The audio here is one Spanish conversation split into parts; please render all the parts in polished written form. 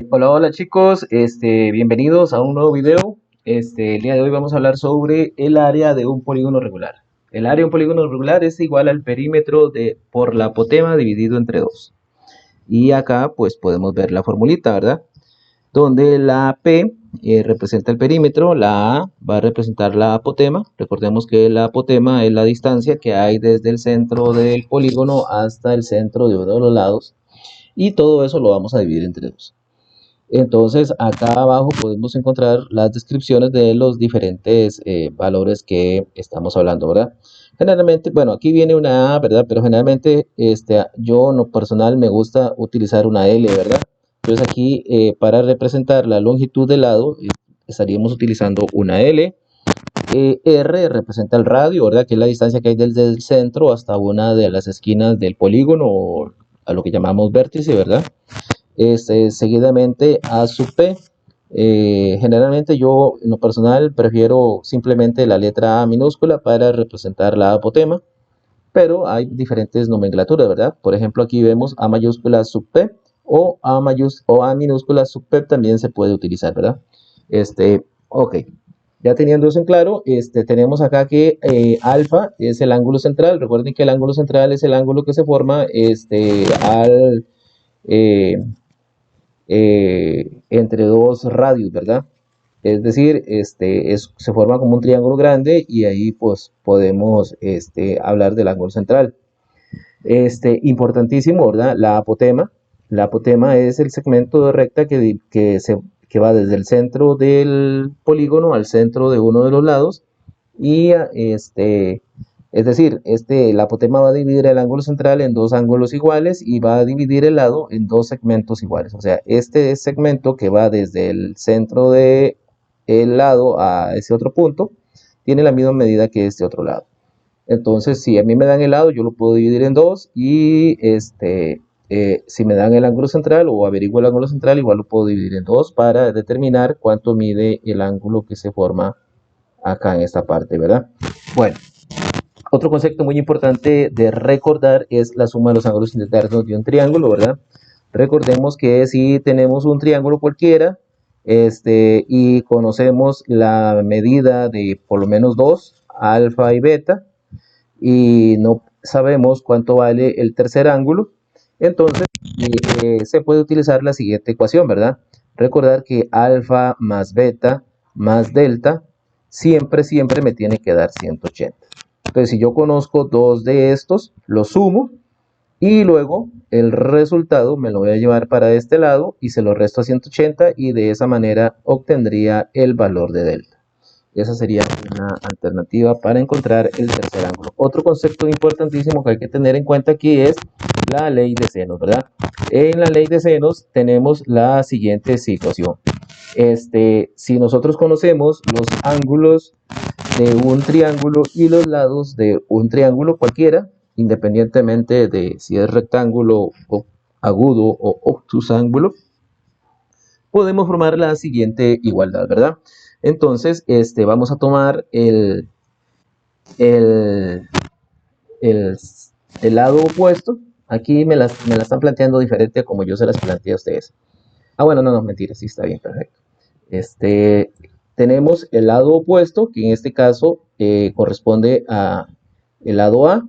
Hola, hola chicos, bienvenidos a un nuevo video. El día de hoy vamos a hablar sobre el área de un polígono regular. El área de un polígono regular es igual al perímetro por la apotema dividido entre 2. Y acá pues podemos ver la formulita, ¿verdad? Donde la P representa el perímetro, la A va a representar la apotema. Recordemos que la apotema es la distancia que hay desde el centro del polígono hasta el centro de uno de los lados. Y todo eso lo vamos a dividir entre 2. Entonces, acá abajo podemos encontrar las descripciones de los diferentes valores que estamos hablando, ¿verdad? Generalmente, bueno, aquí viene una A, ¿verdad? Pero generalmente, yo en lo personal me gusta utilizar una L, ¿verdad? Entonces aquí, para representar la longitud del lado, estaríamos utilizando una L. R representa el radio, ¿verdad? Que es la distancia que hay desde el centro hasta una de las esquinas del polígono, o a lo que llamamos vértice, ¿verdad? Seguidamente A sub P. Generalmente yo en lo personal prefiero simplemente la letra A minúscula para representar la apotema, pero hay diferentes nomenclaturas, ¿verdad? Por ejemplo, aquí vemos A mayúscula sub P o A minúscula sub P también se puede utilizar, ¿verdad? Ok. Ya teniendo eso en claro, tenemos acá que alfa es el ángulo central. Recuerden que el ángulo central es el ángulo que se forma al eh, entre dos radios, ¿verdad? Es decir, se forma como un triángulo grande y ahí pues podemos hablar del ángulo central. Importantísimo, ¿verdad? La apotema. La apotema es el segmento de recta que va desde el centro del polígono al centro de uno de los lados y es decir, la apotema va a dividir el ángulo central en dos ángulos iguales y va a dividir el lado en dos segmentos iguales. O sea, este segmento que va desde el centro del lado a ese otro punto tiene la misma medida que este otro lado. Entonces, si a mí me dan el lado, yo lo puedo dividir en dos y si me dan el ángulo central o averiguo el ángulo central, igual lo puedo dividir en dos para determinar cuánto mide el ángulo que se forma acá en esta parte, ¿verdad? Bueno, otro concepto muy importante de recordar es la suma de los ángulos internos de un triángulo, ¿verdad? Recordemos que si tenemos un triángulo cualquiera y conocemos la medida de por lo menos dos, alfa y beta, y no sabemos cuánto vale el tercer ángulo, entonces se puede utilizar la siguiente ecuación, ¿verdad? Recordar que alfa más beta más delta siempre me tiene que dar 180. Entonces, si yo conozco dos de estos, los sumo y luego el resultado me lo voy a llevar para este lado y se lo resto a 180 y de esa manera obtendría el valor de delta. Esa sería una alternativa para encontrar el tercer ángulo. Otro concepto importantísimo que hay que tener en cuenta aquí es la ley de senos, ¿verdad? En la ley de senos tenemos la siguiente situación. Si nosotros conocemos los ángulos de un triángulo y los lados de un triángulo cualquiera, independientemente de si es rectángulo o agudo o obtus ángulo, podemos formar la siguiente igualdad, ¿verdad? Entonces, vamos a tomar el, el, el lado opuesto. Aquí me la están planteando diferente a como yo se las planteé a ustedes. Ah, bueno, no, mentira, sí está bien, perfecto. Este, Tenemos el lado opuesto, que en este caso corresponde a el lado A,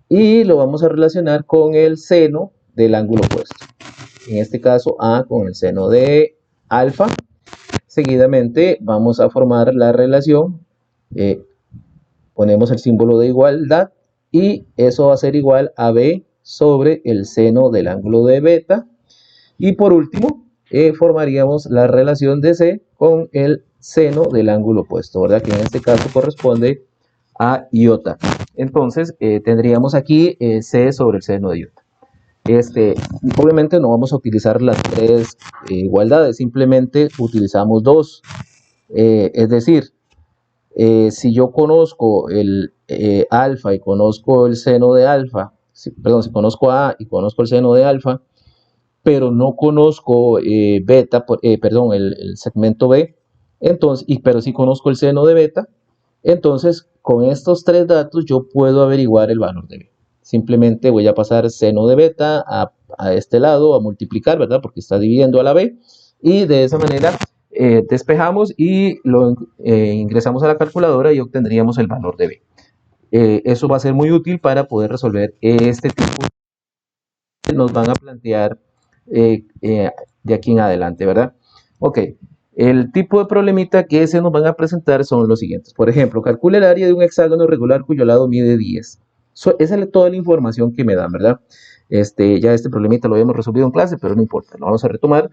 y lo vamos a relacionar con el seno del ángulo opuesto. En este caso, A con el seno de alfa. Seguidamente vamos a formar la relación, ponemos el símbolo de igualdad y eso va a ser igual a B sobre el seno del ángulo de beta. Y por último, formaríamos la relación de C con el seno del ángulo opuesto, ¿verdad? Que en este caso corresponde a iota. Entonces, tendríamos aquí C sobre el seno de iota. Obviamente no vamos a utilizar las tres igualdades, simplemente utilizamos dos. Es decir, si yo conozco el alfa y conozco el seno de alfa, perdón, si conozco A y conozco el seno de alfa, pero no conozco beta, perdón, el segmento B, entonces, pero sí conozco el seno de beta, entonces con estos tres datos yo puedo averiguar el valor de B. Simplemente voy a pasar seno de beta a este lado a multiplicar, ¿verdad? Porque está dividiendo a la b, y de esa manera despejamos y lo ingresamos a la calculadora y obtendríamos el valor de b. Eso va a ser muy útil para poder resolver este tipo que nos van a plantear de aquí en adelante, ¿verdad? Ok, el tipo de problemita que se nos van a presentar son los siguientes. Por ejemplo, calcula el área de un hexágono regular cuyo lado mide 10. Esa es toda la información que me dan, ¿verdad? Ya este problemita lo habíamos resolvido en clase, pero no importa, lo vamos a retomar.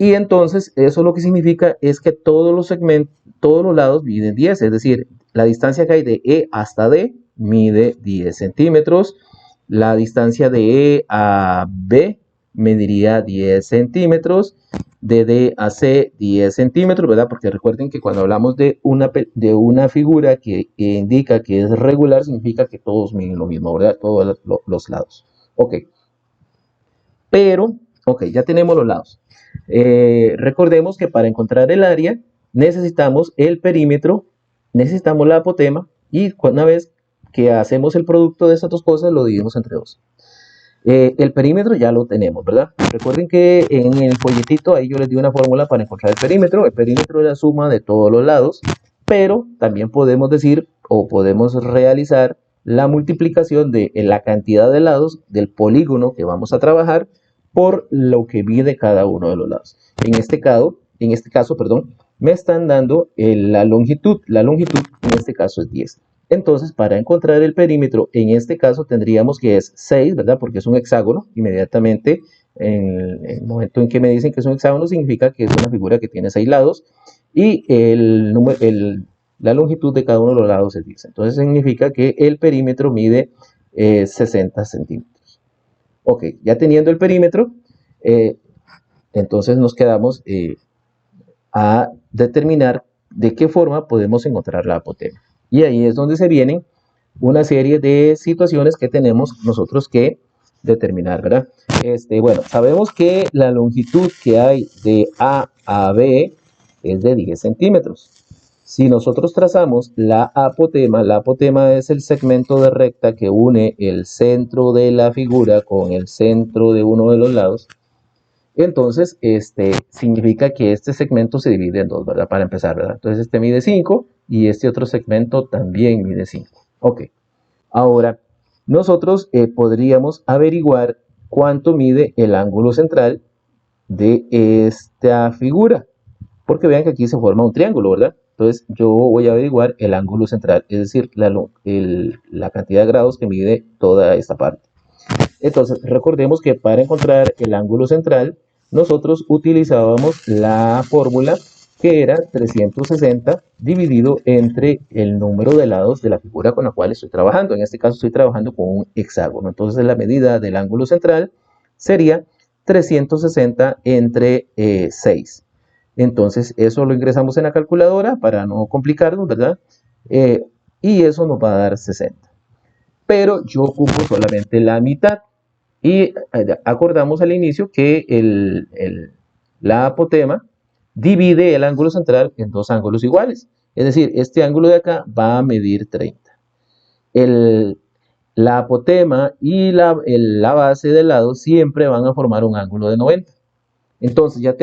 Y entonces, eso lo que significa es que todos los segmentos, todos los lados miden 10, es decir, la distancia que hay de E hasta D mide 10 centímetros. La distancia de E a B mediría 10 centímetros, de D a C 10 centímetros, ¿verdad? Porque recuerden que cuando hablamos de una figura que indica que es regular, significa que todos miden lo mismo, ¿verdad? Todos los lados. Ok. Pero, ok, ya tenemos los lados. Recordemos que para encontrar el área necesitamos el perímetro, necesitamos la apotema, y una vez que hacemos el producto de estas dos cosas lo dividimos entre dos. El perímetro ya lo tenemos, ¿verdad? Recuerden que en el folletito ahí yo les di una fórmula para encontrar el perímetro. El perímetro es la suma de todos los lados, pero también podemos decir o podemos realizar la multiplicación de la cantidad de lados del polígono que vamos a trabajar por lo que mide cada uno de los lados. En este caso, perdón, me están dando la longitud. La longitud en este caso es 10. Entonces, para encontrar el perímetro, en este caso tendríamos que es 6, ¿verdad? Porque es un hexágono. Inmediatamente, en el momento en que me dicen que es un hexágono, significa que es una figura que tiene 6 lados. Y la longitud de cada uno de los lados es 10. Entonces, significa que el perímetro mide 60 centímetros. Ok, ya teniendo el perímetro, entonces nos quedamos a determinar de qué forma podemos encontrar la apotema. Y ahí es donde se vienen una serie de situaciones que tenemos nosotros que determinar, ¿verdad? Bueno, sabemos que la longitud que hay de A a B es de 10 centímetros. Si nosotros trazamos la apotema es el segmento de recta que une el centro de la figura con el centro de uno de los lados. Entonces, significa que este segmento se divide en dos, ¿verdad? Para empezar, ¿verdad? Entonces, este mide 5 y este otro segmento también mide 5. Ok. Ahora, nosotros podríamos averiguar cuánto mide el ángulo central de esta figura. Porque vean que aquí se forma un triángulo, ¿verdad? Entonces, yo voy a averiguar el ángulo central, es decir, la cantidad de grados que mide toda esta parte. Entonces, recordemos que para encontrar el ángulo central, nosotros utilizábamos la fórmula que era 360 dividido entre el número de lados de la figura con la cual estoy trabajando. En este caso estoy trabajando con un hexágono. Entonces la medida del ángulo central sería 360 entre 6. Entonces eso lo ingresamos en la calculadora para no complicarnos, ¿verdad? Y eso nos va a dar 60. Pero yo ocupo solamente la mitad. Y acordamos al inicio que la apotema divide el ángulo central en dos ángulos iguales. Es decir, este ángulo de acá va a medir 30. La apotema y la base del lado siempre van a formar un ángulo de 90. Entonces ya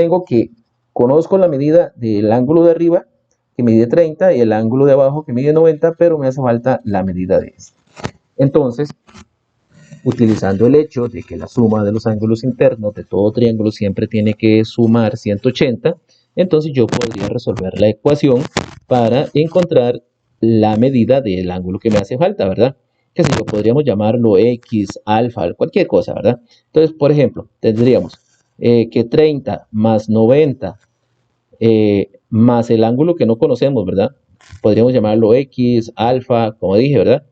conozco la medida del ángulo de arriba que mide 30 y el ángulo de abajo que mide 90, pero me hace falta la medida de este. Entonces, utilizando el hecho de que la suma de los ángulos internos de todo triángulo siempre tiene que sumar 180, entonces yo podría resolver la ecuación para encontrar la medida del ángulo que me hace falta, ¿verdad? Que si lo podríamos llamarlo X, alfa, cualquier cosa, ¿verdad? Entonces, por ejemplo, tendríamos que 30 más 90 más el ángulo que no conocemos, ¿verdad? Podríamos llamarlo X, alfa, como dije, ¿verdad?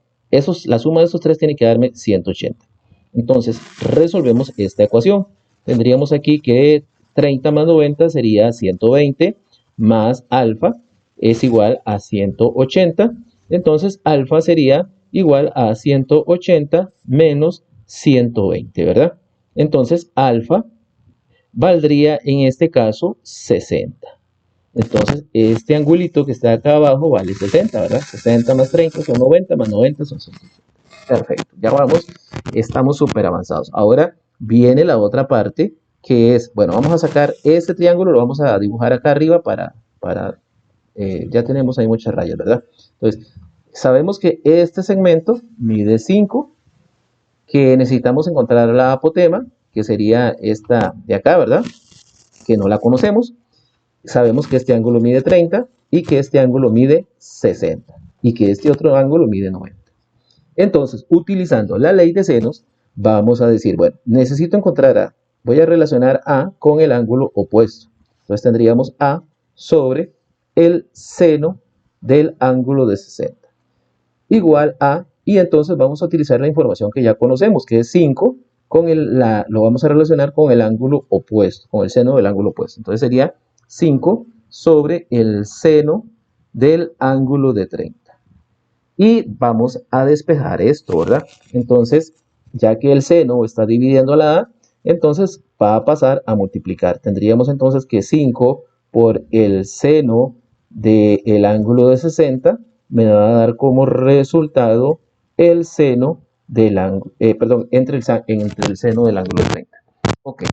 La suma de esos tres tiene que darme 180. Entonces, resolvemos esta ecuación. Tendríamos aquí que 30 más 90 sería 120, más alfa es igual a 180. Entonces, alfa sería igual a 180 menos 120, ¿verdad? Entonces, alfa valdría en este caso 60. Entonces, este angulito que está acá abajo vale 60, ¿verdad? 60 más 30 son 90, más 90 son 60. Perfecto, ya vamos, estamos súper avanzados. Ahora viene la otra parte que es, bueno, vamos a sacar este triángulo, lo vamos a dibujar acá arriba ya tenemos ahí muchas rayas, ¿verdad? Entonces, sabemos que este segmento mide 5, que necesitamos encontrar la apotema, que sería esta de acá, ¿verdad? Que no la conocemos. Sabemos que este ángulo mide 30 y que este ángulo mide 60 y que este otro ángulo mide 90. Entonces, utilizando la ley de senos, vamos a decir, bueno, necesito encontrar A. Voy a relacionar A con el ángulo opuesto. Entonces tendríamos A sobre el seno del ángulo de 60 igual a, y entonces vamos a utilizar la información que ya conocemos, que es 5, lo vamos a relacionar con el ángulo opuesto, con el seno del ángulo opuesto. Entonces sería 5 sobre el seno del ángulo de 30. Y vamos a despejar esto, ¿verdad? Entonces, ya que el seno está dividiendo a la A, entonces va a pasar a multiplicar. Tendríamos entonces que 5 por el seno del ángulo de 60 me va a dar como resultado el seno del ángulo, perdón, entre el seno del ángulo de 30. Ok,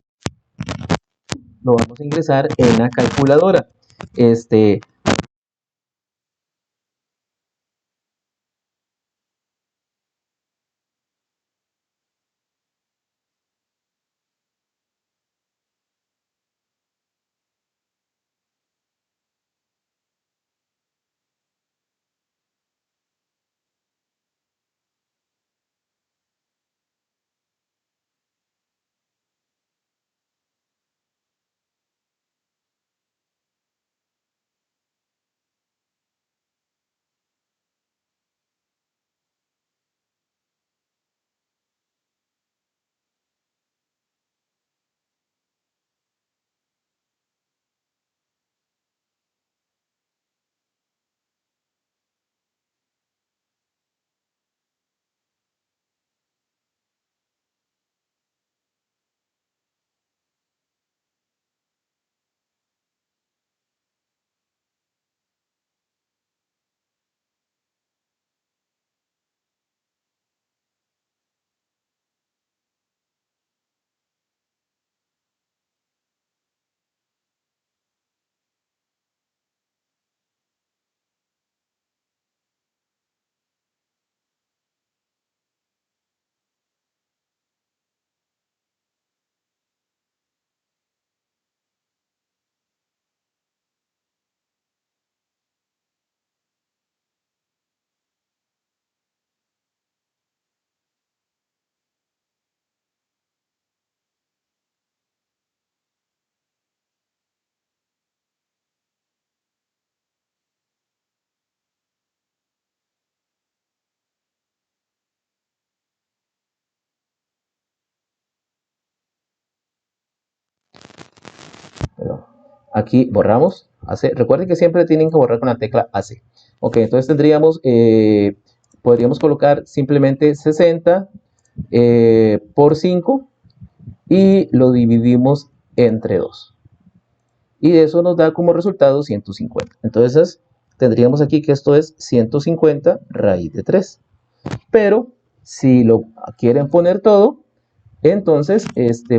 lo vamos a ingresar en la calculadora. Pero aquí borramos. Recuerden que siempre tienen que borrar con la tecla AC. Ok, entonces podríamos colocar simplemente 60 por 5 y lo dividimos entre 2. Y eso nos da como resultado 150. Entonces tendríamos aquí que esto es 150 raíz de 3. Pero si lo quieren poner todo, entonces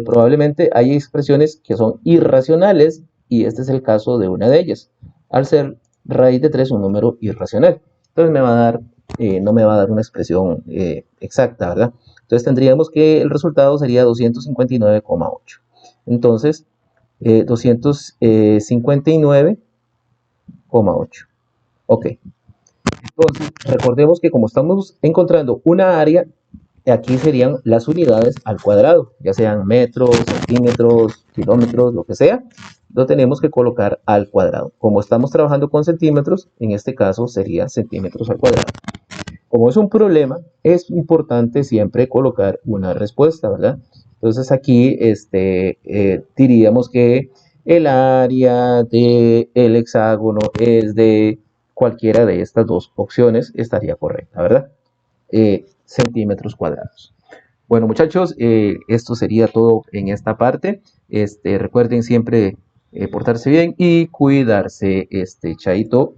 probablemente hay expresiones que son irracionales y este es el caso de una de ellas. Al ser raíz de 3 un número irracional. Entonces no me va a dar una expresión exacta, ¿verdad? Entonces tendríamos que el resultado sería 259,8. Entonces, 259,8. Ok. Entonces, recordemos que como estamos encontrando una área, aquí serían las unidades al cuadrado, ya sean metros, centímetros, kilómetros, lo que sea, lo tenemos que colocar al cuadrado. Como estamos trabajando con centímetros, en este caso sería centímetros al cuadrado. Como es un problema, es importante siempre colocar una respuesta, ¿verdad? Entonces aquí diríamos que el área del hexágono es de cualquiera de estas dos opciones, estaría correcta, ¿verdad? Centímetros cuadrados. Bueno, muchachos, esto sería todo en esta parte. Recuerden siempre portarse bien y cuidarse. Chaito.